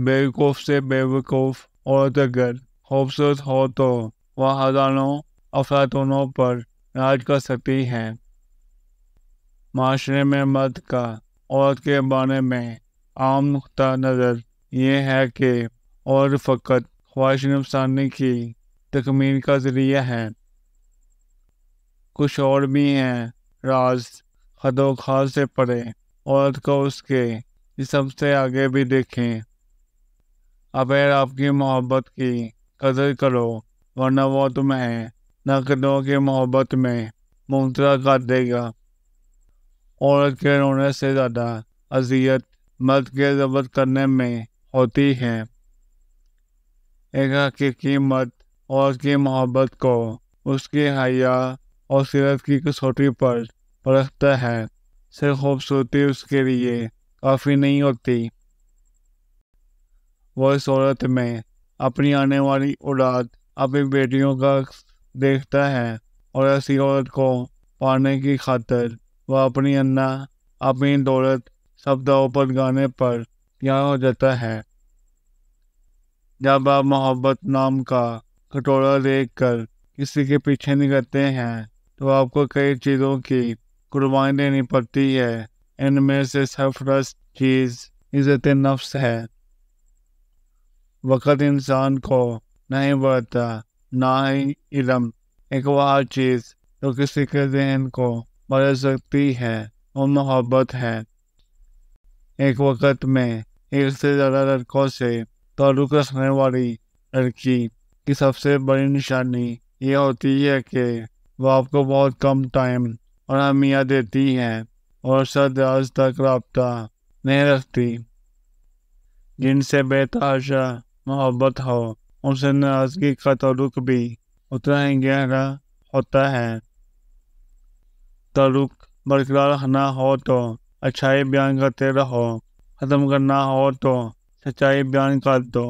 बेवकूफ़ से बेवकूफ़ औरत अगर खूबसूरत हो तो वह हज़ारों अफलातूनों पर राज कर सकती है। माशरे में मर्द का औरत के बारे में आम नुक्ता नज़र ये है कि औरत फ़कत ख्वाहिश नफसानी की तकमील का ज़रिया है। कुछ और भी हैं राज खदोखाल से परे औरत को उसके जिस्म से आगे भी देखें। अगर आपकी मोहब्बत की कदर करो वरना वो तुम्हें नकदों की मोहब्बत में मुब्तला कर देगा। औरत के रोने से ज़्यादा अजियत मर्द के ज़ब्त करने में होती है। एक हकीकी मर्द औरत की मोहब्बत को उसकी हया और सीरत की कसौटी पर परखता है। सिर्फ खूबसूरती उसके लिए काफ़ी नहीं होती, वो इस औरत में अपनी आने वाली औलाद अपनी बेटियों का देखता है और ऐसी औरत को पाने की खातिर वह अपनी अन्ना अपनी दौलत सब दांव पर लगाने पर तैयार हो जाता है। जब आप मोहब्बत नाम का कटोरा देखकर किसी के पीछे निकलते हैं तो आपको कई चीज़ों की कुर्बानी देनी पड़ती है। इनमें से सरफराज चीज़ इज़्ज़त नफ्स है। वक़्त इंसान को नहीं बढ़ता, ना ही इल्म। एक वह चीज़ जो किसी के ज़हन को बदल सकती है वो मोहब्बत है। एक वक़्त में एक से ज़्यादा लड़कों से ताल्लुक़ रखने वाली लड़की की सबसे बड़ी निशानी ये होती है कि वह आपको बहुत कम टाइम और अहमियत देती है और सदाज तक रब्ता नहीं रखती। जिनसे बेतहाशा मोहब्बत हो उनसे नाराज़गी का ताल्लुक़ भी उतना ही गहरा होता है। ताल्लुक़ बरकरार रखना हो तो अच्छाई बयान करते रहो, ख़त्म करना हो तो सच्चाई बयान कर दो।